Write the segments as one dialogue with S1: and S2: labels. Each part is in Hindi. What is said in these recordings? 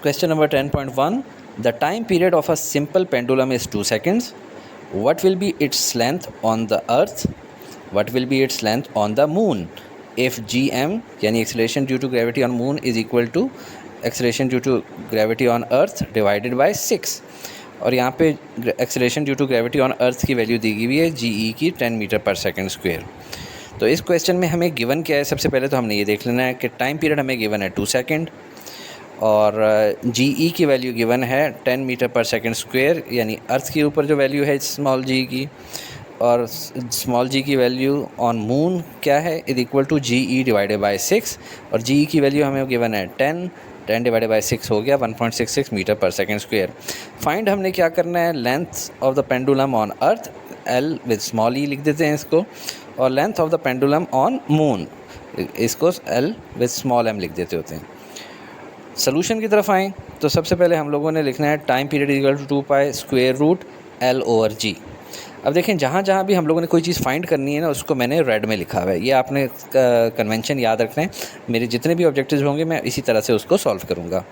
S1: Question number 10.1. The time period of a simple pendulum is 2 seconds. What will be its length on the earth? What will be its length on the moon? If gm यानी acceleration due to gravity on moon is equal to acceleration due to gravity on earth divided by 6. और यहाँ पे acceleration due to gravity on earth की वैल्यू दी हुई है GE की 10 मीटर पर सेकेंड स्क्वायर. तो इस क्वेश्चन में हमें गिवन क्या है? सबसे पहले तो हमने ये देख लेना है कि टाइम पीरियड हमें गिवन है 2 सेकेंड और GE की वैल्यू गिवन है 10 मीटर पर सेकेंड स्क्वायर, यानी अर्थ के ऊपर जो वैल्यू है स्मॉल जी की, और स्मॉल जी की वैल्यू ऑन मून क्या है is equal to GE divided by 6, और GE की वैल्यू हमें गिवन है 10 डिवाइडेड बाय 6 हो गया 1.66 मीटर पर सेकेंड स्क्वायर. फाइंड हमने क्या करना है? Length of the pendulum on earth L with small e लिख देते हैं इसको, और length of the pendulum on moon इसको L विद स्मॉल m लिख देते होते हैं. सोल्यूशन की तरफ आएँ तो सबसे पहले हम लोगों ने लिखना है time period equal to 2 pi square root L over G. अब देखें जहाँ जहाँ भी हम लोगों ने कोई चीज़ फाइंड करनी है ना उसको मैंने रेड में लिखा हुआ है. ये आपने कन्वेंशन याद रखना है. मेरे जितने भी ऑब्जेक्टिव्स होंगे मैं इसी तरह से उसको सॉल्व करूँगा.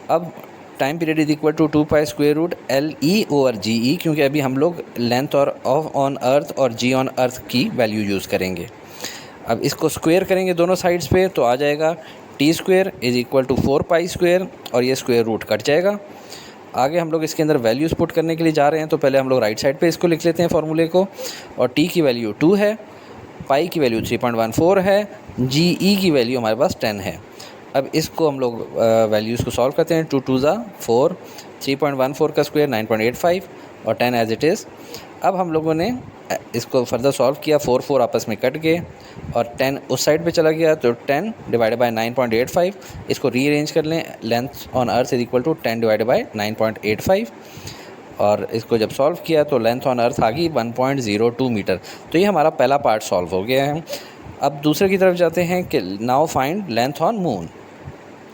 S1: अब time period is equal to 2 pi square root LE over GE, क्योंकि अभी हम लोग लेंथ और ऑफ ऑन अर्थ और G ऑन अर्थ की वैल्यू यूज़ करेंगे. अब इसको स्क्वायर करेंगे दोनों साइड्स पे तो आ जाएगा T square is equal to 4 pi square, और ये स्क्वायर रूट कट जाएगा. आगे हम लोग इसके अंदर वैल्यूज़ पुट करने के लिए जा रहे हैं, तो पहले हम लोग राइट साइड पे इसको लिख लेते हैं फार्मूले को. और टी की वैल्यू 2 है, पाई की वैल्यू 3.14 है, GE की वैल्यू हमारे पास 10 है. अब इसको हम लोग वैल्यूज़ को सॉल्व करते हैं. 2 2 ज़ा 4, 3.14 का स्क्वायर 9.85 और 10 एज इट इज़. अब हम लोगों ने इसको फर्दर सॉल्व किया, 4 4 आपस में कट गए और 10 उस साइड पे चला गया, तो 10 डिवाइडेड बाय 9.85. इसको रीअरेंज कर लें. Length on earth is equal to 10 divided by 9.85, और इसको जब सॉल्व किया तो लेंथ ऑन अर्थ आ गई 1.02 मीटर. तो ये हमारा पहला पार्ट सॉल्व हो गया है. अब दूसरे की तरफ जाते हैं कि now find length on moon.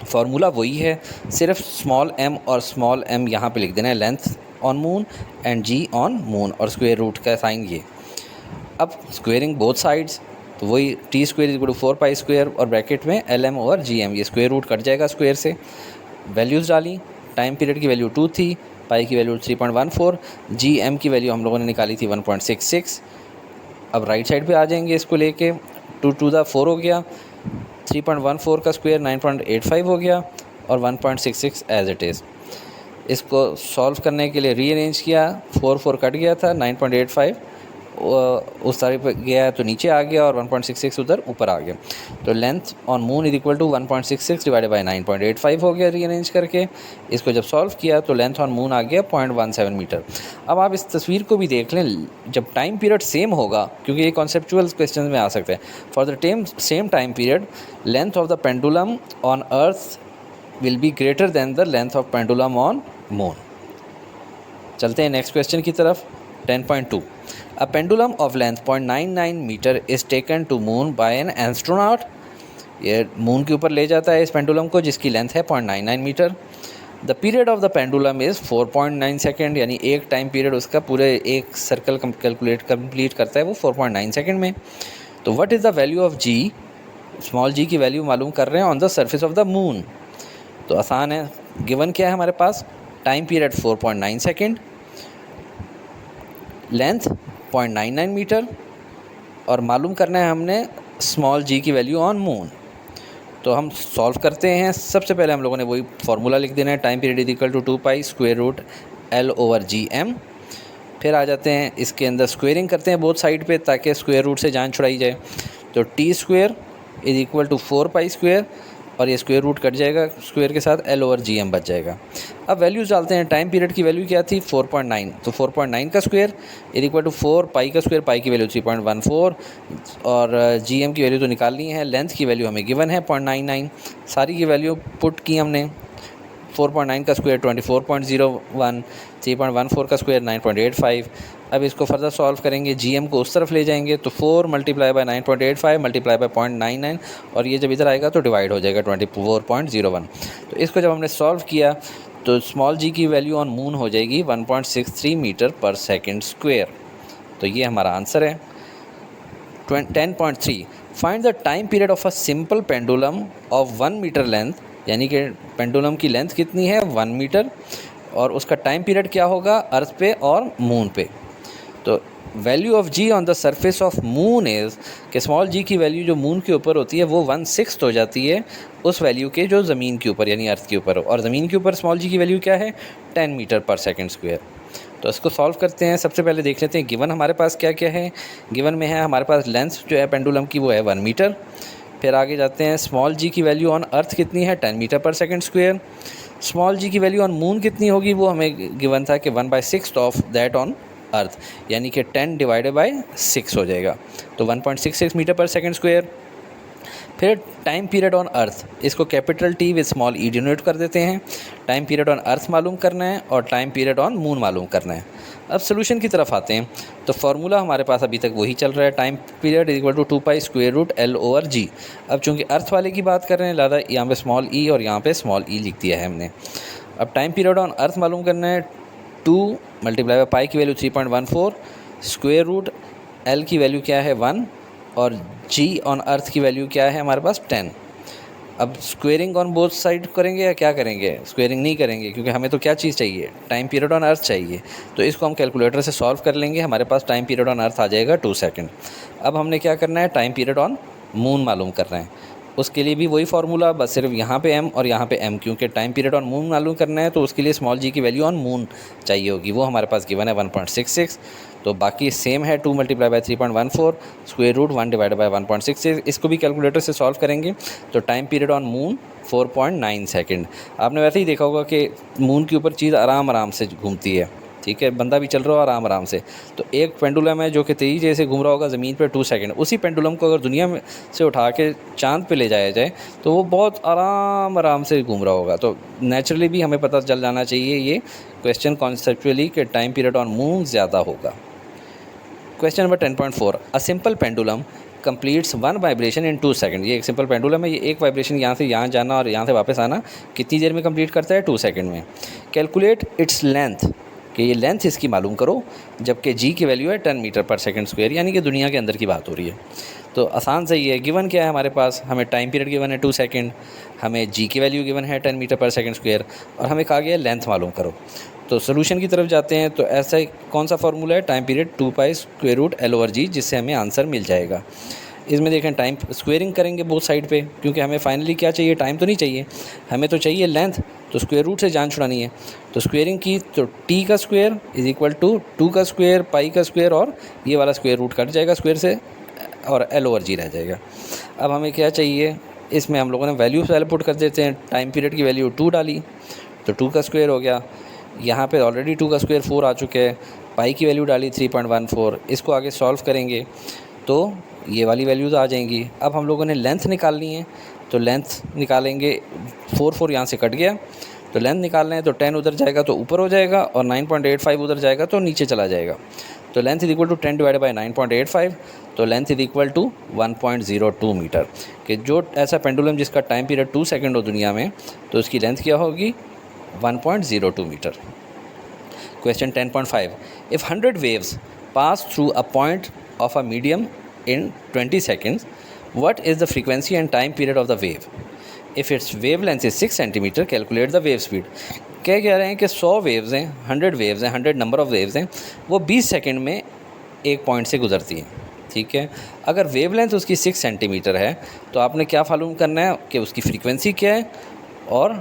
S1: Formula वही है, सिर्फ स्मॉल m और स्मॉल m यहाँ पे लिख देना है, length on moon and G on moon, और स्क्वायर रूट का साइन ये. अब स्क्वेयरिंग बोथ साइड्स, तो वही T square is equal to 4 pi square और ब्रैकेट में LM और GM, ये स्क्वायर रूट कट जाएगा स्क्वायर से. वैल्यूज़ डाली. टाइम पीरियड की वैल्यू 2 थी, पाई की वैल्यू 3.14, GM की वैल्यू हम लोगों ने निकाली थी 1.66. अब राइट साइड पे आ जाएंगे इसको लेके. 2 2 ज़ा 4 हो गया, 3.14 का स्क्वायर 9.85 हो गया, और 1.66 एज इट इज़. इसको सॉल्व करने के लिए रीअरेंज किया, 4 4 कट गया था, 9.85 उस तरफ पे गया तो नीचे आ गया, और 1.66 उधर ऊपर आ गया. तो length on moon is equal to 1.66 divided by 9.85 हो गया रीअरेंज करके. इसको जब सॉल्व किया तो लेंथ ऑन मून आ गया 0.17 मीटर. अब आप इस तस्वीर को भी देख लें, जब टाइम पीरियड सेम होगा, क्योंकि ये कॉन्सेप्चुअल क्वेश्चन में आ सकता है. For the same time period length of the pendulum on earth will be greater than the length of pendulum on moon. चलते हैं नेक्स्ट क्वेश्चन की तरफ. 10.2. A pendulum of length 0.99 metre is taken to moon by an astronaut. ये मून के ऊपर ले जाता है इस पेंडुलम को जिसकी लेंथ है 0.99 metre. The period of the pendulum is 4.9 second, यानी एक टाइम पीरियड उसका पूरे एक सर्कल कंप्लीट करता है वो 4.9 सेकेंड में. तो what is the value of G? Small g की वैल्यू मालूम कर रहे हैं on the surface of the moon. तो आसान है. गिवन क्या है हमारे पास? Time period 4.9 second, length 0.99 metre, और मालूम करना है हमने स्मॉल g की वैल्यू ऑन मून. तो हम सॉल्व करते हैं. सबसे पहले हम लोगों ने वही फार्मूला लिख देना है, time period is equal to 2 pi square root L over GM. फिर आ जाते हैं इसके अंदर स्क्वेयरिंग करते हैं बोथ साइड पे ताकि स्क्वायर रूट से जान छुड़ाई जाए. तो T square is equal to 4 pi square, और ये स्क्वायर रूट कट जाएगा स्क्वायर के साथ, L ओवर GM बच जाएगा. अब वैल्यूज़ डालते हैं. टाइम पीरियड की वैल्यू क्या थी? 4.9. तो 4.9 का स्क्वायर इज इक्वल टू 4 पाई का स्क्वायर, पाई की वैल्यू 3.14, और GM की वैल्यू तो निकालनी है. लेंथ की वैल्यू हमें गिवन है 0.99. सारी की वैल्यू पुट की हमने. 4.9 का स्क्वायर 24.01, 3.14 का स्क्वायर 9.85. अब इसको फर्दर सॉल्व करेंगे, GM को उस तरफ ले जाएंगे तो 4 मल्टीप्लाई बाय 9.85 मल्टीप्लाई बाय 0.99, और ये जब इधर आएगा तो डिवाइड हो जाएगा 24.01. तो इसको जब हमने सॉल्व किया तो स्मॉल g की वैल्यू ऑन मून हो जाएगी 1.63 मीटर पर सेकेंड स्क्वायर. तो ये हमारा आंसर है. 10.3. Find the time period of a simple pendulum of 1 metre length यानी कि पेंडुलम की लेंथ कितनी है 1 मीटर, और उसका टाइम पीरियड क्या होगा अर्थ पे और मून पे। तो value of G on the surface of moon is कि स्मॉल जी की वैल्यू जो मून के ऊपर होती है वो 1/6 हो जाती है उस वैल्यू के जो ज़मीन के ऊपर यानी अर्थ के ऊपर हो, और ज़मीन के ऊपर स्मॉल जी की वैल्यू क्या है 10 मीटर पर सेकंड स्क्वायर। तो इसको सॉल्व करते हैं। सबसे पहले देख लेते हैं गिवन हमारे पास क्या क्या है। गिवन में है हमारे पास लेंथ जो है पेंडुलम की वो है 1 मीटर। फिर आगे जाते हैं, स्मॉल जी की वैल्यू ऑन अर्थ कितनी है 10 मीटर पर सेकंड स्क्वायर। स्मॉल जी की वैल्यू ऑन मून कितनी होगी वो हमें गिवन था कि 1/6 ऑफ दैट ऑन अर्थ, यानी कि 10 डिवाइडेड बाय 6 हो जाएगा, तो 1.66 मीटर पर सेकंड स्क्वायर। फिर टाइम पीरियड ऑन अर्थ, इसको capital T with small E denote कर देते हैं। टाइम पीरियड ऑन अर्थ मालूम करना है और टाइम पीरियड ऑन मून मालूम करना है। अब सोल्यूशन की तरफ आते हैं। तो फार्मूला हमारे पास अभी तक वही चल रहा है, time period equal to 2 pi square root L/G। अब चूँकि अर्थ वाले की बात कर रहे हैं लिहाजा यहाँ पे स्मॉल ई और यहाँ पे स्मॉल ई लिख दिया है हमने। अब टाइम पीरियड ऑन अर्थ मालूम करना है, 2 मल्टीप्लाई बाई पाई की वैल्यू 3.14, स्क्वायर रूट L की वैल्यू क्या है 1 और G ऑन अर्थ की वैल्यू क्या है हमारे पास 10। अब स्क्वेयरिंग ऑन बोथ साइड करेंगे या क्या करेंगे, स्क्वेयरिंग नहीं करेंगे क्योंकि हमें तो क्या चीज़ चाहिए टाइम पीरियड ऑन अर्थ चाहिए। तो इसको हम कैलकुलेटर से सॉल्व कर लेंगे, हमारे पास टाइम पीरियड ऑन अर्थ आ जाएगा 2 सेकंड। अब हमने क्या करना है टाइम पीरियड ऑन मून मालूम करना है, उसके लिए भी वही फार्मूला, बस सिर्फ यहाँ पे m और यहाँ पे m, क्योंकि टाइम पीरियड ऑन मून मालूम करना है तो उसके लिए स्मॉल जी की वैल्यू ऑन मून चाहिए होगी, वो हमारे पास गिवन है 1.66। तो बाकी सेम है 2 multiply by 3.14 square root 1 divide by 1.66। इसको भी कैलकुलेटर से सॉल्व करेंगे तो time period on moon 4.9 second. आपने वैसे ही देखा होगा कि मून के ऊपर चीज़ आराम आराम से घूमती है, ठीक है, बंदा भी चल रहा हो आराम आराम से। तो एक पेंडुलम है जो कि तेज़ी जैसे घूम रहा होगा ज़मीन पर 2 सेकंड, उसी पेंडुलम को अगर दुनिया में से उठा के चांद पे ले जाया जाए तो वो बहुत आराम आराम से घूम रहा होगा। तो नेचुरली भी हमें पता चल जाना चाहिए ये क्वेश्चन कॉन्सेप्चुअली कि टाइम पीरियड ऑन मून ज़्यादा होगा। Question number 10.4, a simple pendulum completes 1 vibration in 2 second. ये एक सिंपल पेंडुलम है, ये एक वाइब्रेशन यहाँ से यहाँ जाना और यहाँ से वापस आना कितनी देर में कंप्लीट करता है 2 सेकंड में। कैलकुलेट इट्स लेंथ, कि ये लेंथ इसकी मालूम करो, जबकि जी की वैल्यू है 10 मीटर पर सेकंड स्क्वायर, यानी कि दुनिया के अंदर की बात हो रही है। तो आसान सही है, गिवन क्या है हमारे पास, हमें टाइम पीरियड गिवन है 2 सेकंड, हमें जी की वैल्यू गिवन है 10 मीटर पर सेकंड स्क्वायर, और हमें कहा गया है लेंथ मालूम करो। तो सोल्यूशन की तरफ जाते हैं। तो ऐसा कौन सा फार्मूला है, time period 2 pi square root L/G, जिससे हमें आंसर मिल जाएगा। इसमें देखें टाइम स्क्वेयरिंग करेंगे बोथ साइड पे, क्योंकि हमें फाइनली क्या चाहिए, टाइम तो नहीं चाहिए, हमें तो चाहिए लेंथ, तो स्क्वायर रूट से जान छुड़ानी है। तो स्क्वेयरिंग की तो t का स्क्वायर इज इक्वल टू 2 का स्क्वायर पाई का स्क्वायर, और ये वाला स्क्वायर रूट कट जाएगा स्क्वायर से और L/G रह जाएगा। अब हमें क्या चाहिए, इसमें हम लोगों ने वैल्यू पहले पुट कर देते हैं। टाइम पीरियड की वैल्यू 2 डाली तो 2 का स्क्वायर हो गया, यहाँ पे ऑलरेडी 2 का स्क्वायर 4 आ चुके हैं, पाई की वैल्यू डाली 3.14। इसको आगे सॉल्व करेंगे तो ये वाली वैल्यूज़ आ जाएंगी। अब हम लोगों ने लेंथ निकालनी है, तो लेंथ निकालेंगे, 4 यहाँ से कट गया, तो लेंथ निकालना है तो 10 उधर जाएगा तो ऊपर हो जाएगा और 9.85 उधर जाएगा तो नीचे चला जाएगा। तो length is equal to 10 divide by 9.85, तो length is equal to 1.02 metre. कि जो ऐसा पेंडुलम जिसका टाइम पीरियड 2 सेकंड हो दुनिया में, तो उसकी लेंथ क्या होगी 1.02 metre. Question 10.5, if 100 waves pass through a point of a medium in 20 seconds, what is the frequency and time period of the wave? If its wavelength is 6 centimeter, calculate the wave speed. कह रहे हैं कि 100 वेव्स हैं, 100 वेव्स हैं, 100 नंबर ऑफ़ वेव्स हैं, वो 20 सेकंड में एक पॉइंट से गुजरती हैं, ठीक है। अगर वेवलेंथ उसकी 6 सेंटीमीटर है तो आपने क्या मालूम करना है कि उसकी फ्रीक्वेंसी क्या है और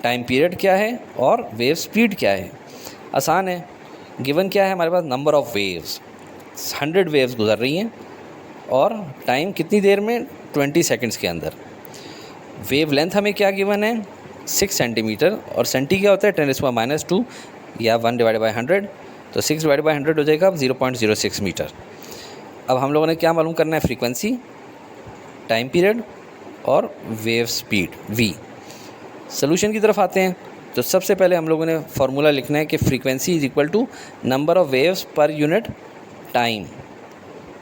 S1: टाइम पीरियड क्या है और वेव स्पीड क्या है। आसान है, गिवन क्या है हमारे पास, नंबर ऑफ़ वेव्स, 100 वेव्स गुजर रही हैं और टाइम कितनी देर में, 20 सेकंड्स के अंदर। वेव लेंथ हमें क्या गिवन है 6 सेंटीमीटर, और सेंटी क्या होता है 10⁻² या 1 डिवाइड बाई 100, तो 6 डिवाइड बाई 100 हो जाएगा 0.06 मीटर। अब हम लोगों ने क्या मालूम करना है, फ्रीक्वेंसी, टाइम पीरियड और वेव स्पीड v। सोल्यूशन की तरफ आते हैं। तो सबसे पहले हम लोगों ने फार्मूला लिखना है कि frequency is equal to number of waves per unit time,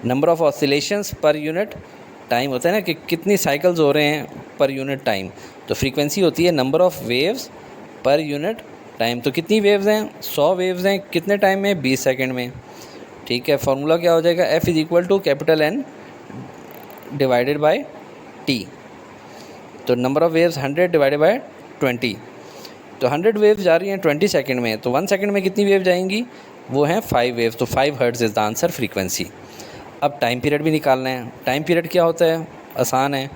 S1: number of oscillations per unit time होता है ना कि कितनी साइकिल्स हो रहे हैं पर यूनिट टाइम, तो फ्रीक्वेंसी होती है number of waves per unit time. तो कितनी वेव्स हैं, 100 वेव्स हैं, कितने टाइम में, 20 सेकंड में, ठीक है। फार्मूला क्या हो जाएगा, F is equal to capital N divided by T। तो number of waves 100 divided by 20, तो 100 वेव जा रही हैं 20 सेकंड में, तो 1 सेकंड में कितनी वेव जाएंगी, वो हैं 5 वेव, तो 5 hertz is the answer frequency. अब टाइम पीरियड भी निकालना है। टाइम पीरियड क्या होता है, आसान है,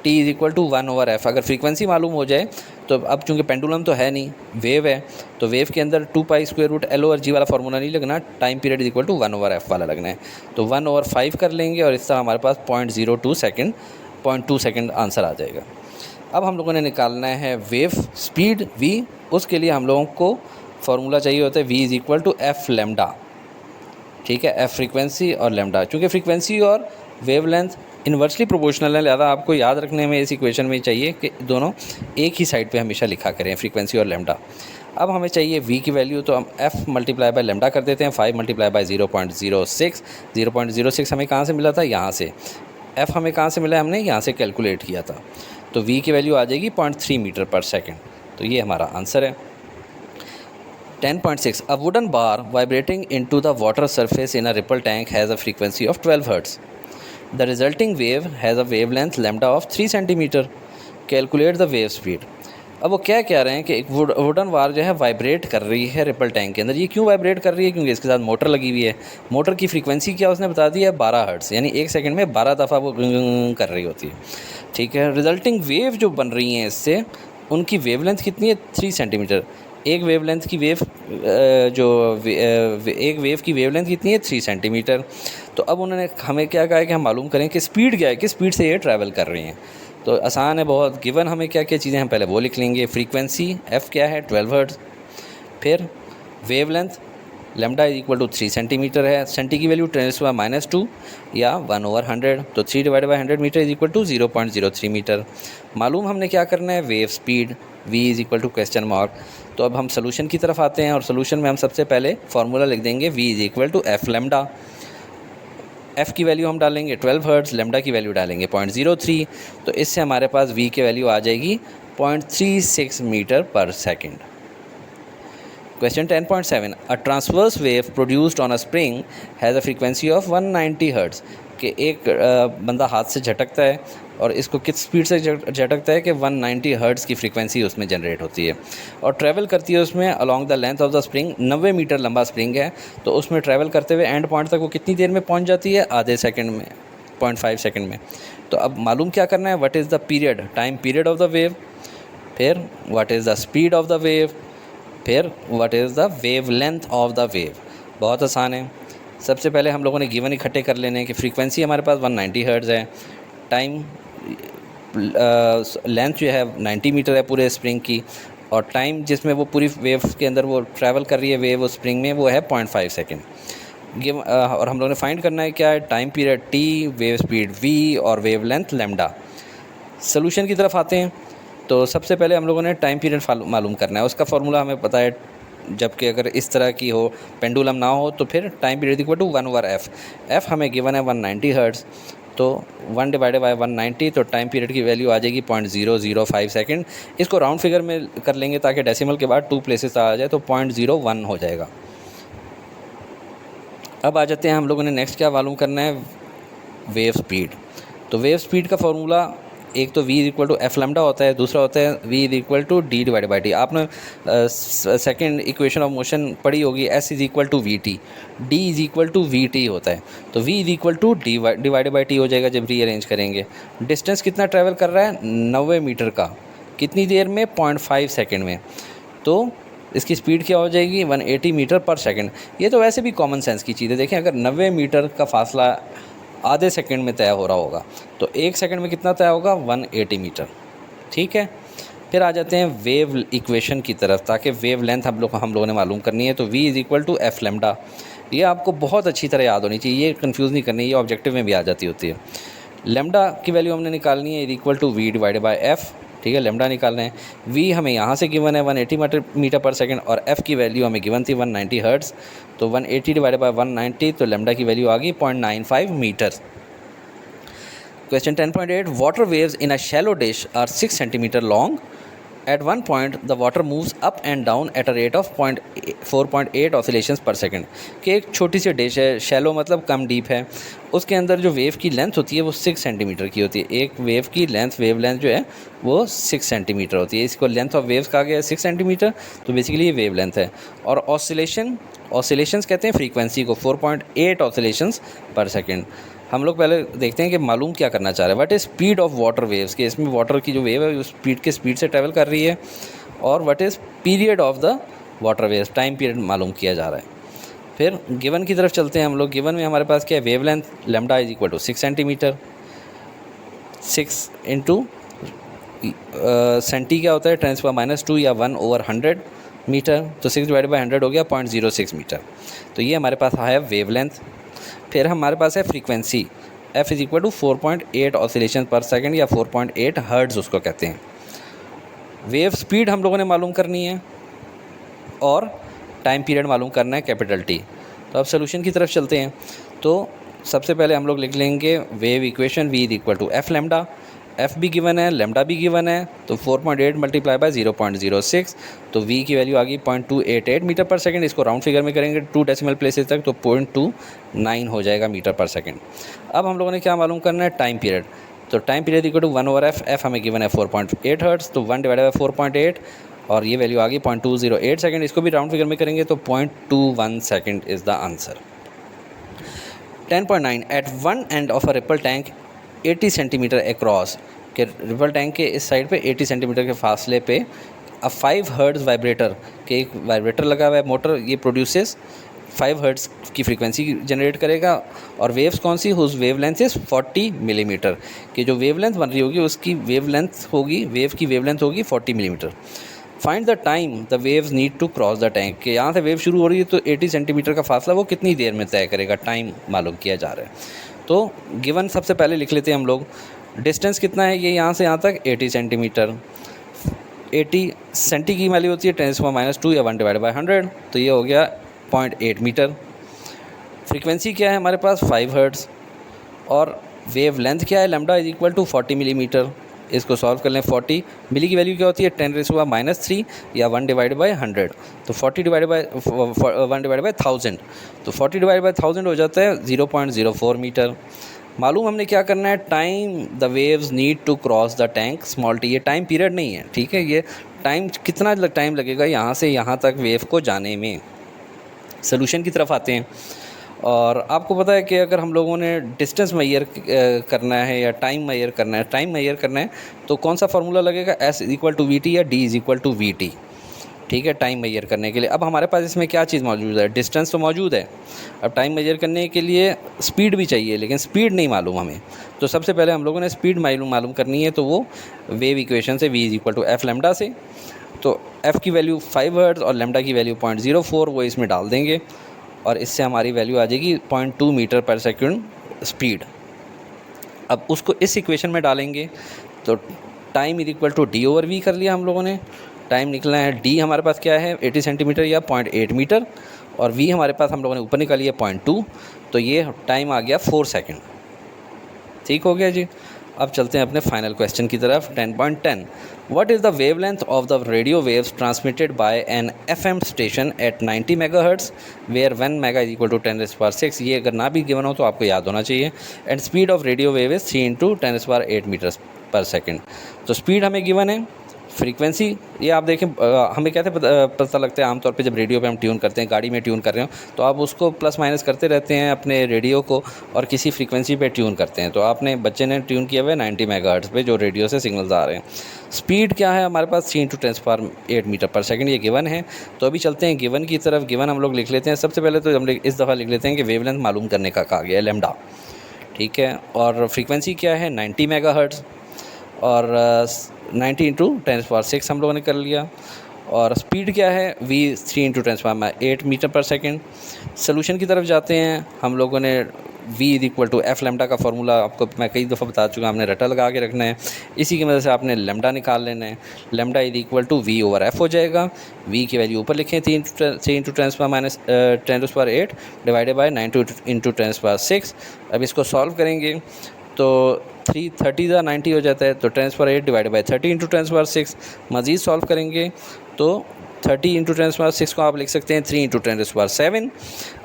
S1: t is equal to 1/f। अगर फ्रीक्वेंसी मालूम हो जाए तो अब चूँकि पेंडुलम तो है नहीं, वेव है, तो वेव के अंदर 2π√L/g वाला फार्मूला नहीं लगना, time period is equal to 1/f वाला लगना है। तो 1/5 कर लेंगे और इस तरह हमारे पास 0.02 सेकेंड 0.2 सेकेंड आंसर आ जाएगा। अब हम लोगों ने निकालना है वेव स्पीड v, उसके लिए हम लोगों को फार्मूला चाहिए होता है v is equal to f lambda. ठीक है, f फ्रीक्वेंसी और लैम्डा, चूँकि फ्रीक्वेंसी और वेवलेंथ इन्वर्सली प्रोपोर्शनल है, लिहाजा आपको याद रखने में इस इक्वेशन में चाहिए कि दोनों एक ही साइड पे हमेशा लिखा करें, फ्रीक्वेंसी और लैम्डा। अब हमें चाहिए v की वैल्यू, तो हम f मल्टीप्लाई बाय लैम्डा कर देते हैं। 5 मल्टीप्लाई बाय 0.06, 0.06 हमें कहाँ से मिला था, यहाँ से। f हमें कहाँ से मिला है, हमने यहाँ से कैलकुलेट किया था, तो v की वैल्यू आ जाएगी 0.3 मीटर पर सेकेंड। तो ये हमारा आंसर है। 10.6 A wooden bar vibrating into the water surface in a ripple tank has a frequency of 12 Hz. The resulting wave has a wavelength lambda of 3 cm. Calculate the wave speed. अब वो क्या कह रहे हैं कि एक वुडन वार जो है वाइब्रेट कर रही है रिपल टैंक के अंदर। ये क्यों वाइब्रेट कर रही है, क्योंकि इसके साथ मोटर लगी हुई है। मोटर की फ्रीक्वेंसी क्या उसने बता दी है, 12 हर्ट्ज़, यानी 1 सेकंड में 12 दफ़ा वो कर रही होती है। ठीक है, रिजल्टिंग वेव जो बन रही हैं इससे, उनकी वेवलेंथ कितनी है, 3 सेंटीमीटर। एक वेवलेंथ की वेव एक वेव की वेवलेंथ कितनी है, 3 सेंटीमीटर। तो अब उन्होंने हमें क्या कहा है कि हम मालूम करें कि स्पीड क्या है, किस स्पीड से ये ट्रैवल कर रही हैं। तो आसान है बहुत, गिवन हमें क्या क्या चीज़ें, हम पहले वो लिख लेंगे। फ्रीक्वेंसी f क्या है, 12 हर्ट्ज़, फिर wavelength lambda is equal to 3 centimetre है, सेंटी की वैल्यू 10⁻² या 1/100, तो 3 divide by 100 metre is equal to 0.03 metre. मालूम हमने क्या करना है, wave speed, v is equal to question mark. तो अब हम सोल्यूशन की तरफ आते हैं और सोल्यूशन में हम सबसे पहले फार्मूला लिख देंगे v is equal to f lambda. f की वैल्यू हम डालेंगे 12 हर्ट्ज़, लैम्डा की वैल्यू डालेंगे 0.03, तो इससे हमारे पास v की वैल्यू आ जाएगी 0.36 मीटर पर second. Question 10.7 A transverse wave produced on a spring has a frequency of 190 Hz. कि एक बंदा हाथ से झटकता है और इसको किस स्पीड से झटकता है कि 190 हर्ट्ज़ की फ्रीक्वेंसी उसमें जनरेट होती है और ट्रैवल करती है उसमें along the length of the spring. 90 metre लंबा स्प्रिंग है, तो उसमें ट्रैवल करते हुए एंड पॉइंट तक वो कितनी देर में पहुंच जाती है, आधे सेकंड में, 0.5 सेकंड में। तो अब मालूम क्या करना है, what is the period, time period of the wave, फिर what is the speed of the wave, फिर what is the wavelength of the wave. बहुत आसान है। सबसे पहले हम लोगों ने गिवन इकट्ठे कर लेने कि फ्रीक्वेंसी हमारे पास 190 हर्ट्ज़ है, टाइम लेंथ जो है 90 मीटर है पूरे स्प्रिंग की, और टाइम जिसमें वो पूरी वेव के अंदर वो ट्रैवल कर रही है वेव उस स्प्रिंग में, वो है 0.5 सेकेंड। और हम लोगों ने फाइंड करना है क्या है, time period t, wave speed v और वेव लेंथ लैम्डा। सोल्यूशन की तरफ आते हैं। तो सबसे पहले हम लोगों ने टाइम पीरियड मालूम करना है, उसका फार्मूला हमें पता है। जबकि अगर इस तरह की हो, पेंडुलम ना हो, तो फिर time period equal to 1/f। f हमें गिवन है 190 हर्ट्ज़, तो 1 डिवाइडेड बाय 190, तो टाइम पीरियड की वैल्यू आ जाएगी 0.005 सेकेंड। इसको राउंड फिगर में कर लेंगे ताकि डेसिमल के बाद 2 प्लेसेस आ जाए, तो 0.01 हो जाएगा। अब आ जाते हैं, हम लोगों ने नेक्स्ट क्या मालूम करना है, वेव स्पीड। तो वेव स्पीड का फार्मूला एक तो v is equal to F lambda होता है, दूसरा होता है v is equal to D divide by T. आपने सेकंड इक्वेशन ऑफ मोशन पढ़ी होगी, s is equal to we T, d is equal to we T होता है, तो v is equal to divide by T हो जाएगा जब रीअरेंज करेंगे। डिस्टेंस कितना ट्रैवल कर रहा है, 90 मीटर का, कितनी देर में, 0.5 सेकेंड में। तो इसकी स्पीड क्या हो जाएगी, 180 मीटर पर सेकेंड। ये तो वैसे भी कॉमन सेंस की चीज़ है। देखें, अगर 90 मीटर का फासला आधे सेकंड में तय हो रहा होगा, तो 1 सेकंड में कितना तय होगा, 180 मीटर। ठीक है, फिर आ जाते हैं वेव इक्वेशन की तरफ, ताकि वेव लेंथ हम लोगों ने मालूम करनी है। तो v is equal to F lambda, ये आपको बहुत अच्छी तरह याद होनी चाहिए, ये कंफ्यूज नहीं करनी, ये ऑब्जेक्टिव में भी आ जाती होती है। लैम्डा की वैल्यू हमने निकालनी है, is equal to v divide by f. ठीक है, लैम्डा निकालना है। v हमें यहाँ से गिवन है 180 मीटर पर सेकंड, और f की वैल्यू हमें गिवन थी 190 हर्ट्ज़, तो 180 डिवाइड बाई 190, तो लैम्डा की वैल्यू आ गई 0.95 metre. Question 10.8 water waves in a shallow dish are 6 centimetre long At one point, the water moves up and down at a rate of 4.8 oscillations per second. कि एक छोटी सी डिश है, शैलो मतलब कम डीप है, उसके अंदर जो वेव की लेंथ होती है वो 6 सेंटीमीटर की होती है। एक वेव की लेंथ, वेव लेंथ जो है वो 6 सेंटीमीटर होती है। इसको लेंथ ऑफ वेव्स कहा गया है 6 सेंटीमीटर, तो बेसिकली ये वेव लेंथ है। और ऑसिलेशंस कहते हैं फ्रीक्वेंसी को, 4.8 ऑसिलेशंस पर सेकेंड। हम लोग पहले देखते हैं कि मालूम क्या करना चाह रहे हैं, what is speed of water waves, कि इसमें वाटर की जो वेव है उस स्पीड से ट्रैवल कर रही है। और what is period of the water waves, time period मालूम किया जा रहा है। फिर गिवन की तरफ चलते हैं हम लोग। गिवन में हमारे पास क्या है, wave length lambda is equal to 6 centimetre, 6 into centi क्या होता है 10⁻² या 1/100 मीटर, तो 6 डिवाइड बाई 100 हो गया 0.06 मीटर। तो ये हमारे पास है वेव लेंथ। फिर हमारे पास है frequency, f is equal to 4.8 oscillation पर सेकेंड या 4.8 हर्ट्ज़ उसको कहते हैं। वेव स्पीड हम लोगों ने मालूम करनी है और टाइम पीरियड मालूम करना है, कैपिटल T। तो अब सोल्यूशन की तरफ चलते हैं। तो सबसे पहले हम लोग लिख लेंगे wave equation, v is equal to F lambda, f भी गिवन है, लैम्डा भी गिवन है, तो 4.8 मल्टीप्लाई बाय 0.06, तो v की वैल्यू आ गई 0.288 मीटर पर सेकंड। इसको राउंड फिगर में करेंगे 2 डेसिमल प्लेसेस तक, तो 0.29 हो जाएगा मीटर पर सेकंड। अब हम लोगों ने क्या मालूम करना है, टाइम पीरियड। तो time period equal to 1/f, f हमें गिवन है 4.8 हर्ट्ज़, तो 1 डिवाइड बाई 4.8 और ये वैल्यू आ गई 0.208 सेकंड। इसको भी राउंड फिगर में करेंगे तो 0.21 second is the answer. 10.9 at one end of a ripple tank 80 centimetre across, के रिपल टैंक के इस साइड पे 80 सेंटीमीटर के फासले पे अ 5 हर्ट्ज़ वाइब्रेटर, के एक वाइब्रेटर लगा हुआ है मोटर, ये प्रोड्यूसेस 5 हर्ट्ज़ की फ्रीक्वेंसी जनरेट करेगा। और वेव्स कौन सी, whose wavelength is 40 millimetre, कि जो वेव लेंथ बन रही होगी उसकी वेव लेंथ होगी, वेव की वेव लेंथ होगी 40 millimetre. Find the time the waves need to cross the tank, कि यहाँ से वेव शुरू हो रही है तो 80 सेंटीमीटर का फासला वो कितनी देर में तय करेगा, टाइम मालूम किया जा रहा है। तो गिवन सबसे पहले लिख लेते हैं हम लोग, डिस्टेंस कितना है, ये यहाँ से यहाँ तक 80 सेंटीमीटर, 80 सेंटी की वैल्यू होती है 10⁻² या 1 डिवाइड बाई 100, तो ये हो गया 0.8 मीटर। फ्रीक्वेंसी क्या है हमारे पास 5 हर्ट्ज़, और वेव लेंथ क्या है, lambda is equal to 40 millimetre. इसको सॉल्व कर लें, 40 मिली की वैल्यू क्या होती है 10⁻³ या 1 डिवाइड बाई 100, तो 40 डिवाइड बाई 1 डिवाइड बाई 1000, तो 40 डिवाइड बाई 1000 हो जाता है 0.04 मीटर। मालूम हमने क्या करना है, time the waves need to cross the tank small t, ये टाइम पीरियड नहीं है, ठीक है, ये टाइम कितना टाइम लगेगा यहाँ से यहाँ तक वेव को जाने में। सोल्यूशन की तरफ आते हैं। और आपको पता है कि अगर हम लोगों ने डिस्टेंस मैयर करना है या टाइम मैयर करना है तो कौन सा फार्मूला लगेगा, s is equal to we t या d is equal to we t, ठीक है, टाइम मैयर करने के लिए। अब हमारे पास इसमें क्या चीज़ मौजूद है, डिस्टेंस तो मौजूद है, अब टाइम मैयर करने के लिए स्पीड भी चाहिए, लेकिन स्पीड नहीं मालूम हमें। तो सबसे पहले हम लोगों ने स्पीड मालूम करनी है, तो वो वेव इक्वेशन से v is equal to F lambda से, तो f की वैल्यू 5 हर्ट्ज़ और लैम्डा की वैल्यू 0.04 वो इसमें डाल देंगे और इससे हमारी वैल्यू आ जाएगी 0.2 मीटर पर सेकंड स्पीड। अब उसको इस इक्वेशन में डालेंगे तो time is equal to d over v कर लिया हम लोगों ने। टाइम निकला है, डी हमारे पास क्या है 80 सेंटीमीटर या 0.8 मीटर, और वी हमारे पास हम लोगों ने ऊपर निकाली है 0.2, तो ये टाइम आ गया 4 सेकेंड। ठीक हो गया जी। अब चलते हैं अपने फाइनल क्वेश्चन की तरफ। 10.10 what is the wavelength of the radio waves transmitted by an FM station at 90 megahertz where 1 mega is equal to 10⁻6। ये अगर ना भी गिवन हो तो आपको याद होना चाहिए। And speed of radio wave is 3 × 10⁸ metres पर सेकेंड। तो स्पीड हमें गिवन है, फ्रीक्वेंसी ये आप देखें हमें कैसे पता लगता है, आमतौर पे जब रेडियो पे हम ट्यून करते हैं, गाड़ी में ट्यून कर रहे हो तो आप उसको प्लस माइनस करते रहते हैं अपने रेडियो को और किसी फ्रीक्वेंसी पे ट्यून करते हैं। तो आपने बच्चे ने ट्यून किया हुआ है 90 मेगाहर्ट्ज़ पे जो रेडियो से सिग्नल्स आ रहे हैं। स्पीड क्या है हमारे पास 3 × 10⁸ मीटर पर सेकेंड, ये गिवन है। तो अभी चलते हैं गिवन की तरफ। गिवन हम लोग लिख लेते हैं। सबसे पहले तो हम इस दफ़ा लिख लेते हैं कि वेवलेंथ मालूम करने का कहा गया है लैम्डा, ठीक है, और फ्रीक्वेंसी क्या है 90 मेगाहर्ट्ज़ और 90 × 10⁻6 हम लोगों ने कर लिया। और स्पीड क्या है v 3 × 10⁸ मीटर पर सेकेंड। सोल्यूशन की तरफ जाते हैं। हम लोगों ने v is equal to F lambda का फार्मूला आपको मैं कई दफ़ा बता चुका, आपने रटा लगा के रखना है, इसी की मदद से आपने लैम्डा निकाल लेना है। Lambda is equal to v over f हो जाएगा। v की वैल्यू ऊपर लिखें 3 × 10⁻8 डिवाइडेड बाई 90 × 10⁻6। अब इसको सॉल्व करेंगे तो 30 ज़ा 90 हो जाता है, तो 10⁸ डिवाइड बाई 30 इंटू 10⁶। मज़ीद सॉल्व करेंगे तो 30 इंटू 10⁶ को आप लिख सकते हैं 3 इंटू 10⁷।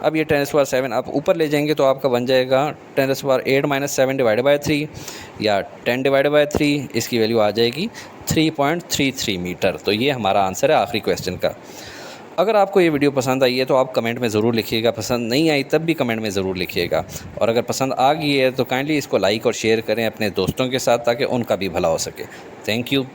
S1: अब ये 10⁷ आप ऊपर ले जाएंगे तो आपका बन जाएगा 10⁸ -7 डिवाइड बाई 3 या 10 डिवाइड बाई 3, इसकी वैल्यू आ जाएगी 3.33 मीटर। तो ये हमारा आंसर है आखिरी क्वेश्चन का। अगर आपको ये वीडियो पसंद आई है तो आप कमेंट में ज़रूर लिखिएगा, पसंद नहीं आई तब भी कमेंट में ज़रूर लिखिएगा, और अगर पसंद आ गई है तो काइंडली इसको लाइक और शेयर करें अपने दोस्तों के साथ ताकि उनका भी भला हो सके। Thank you.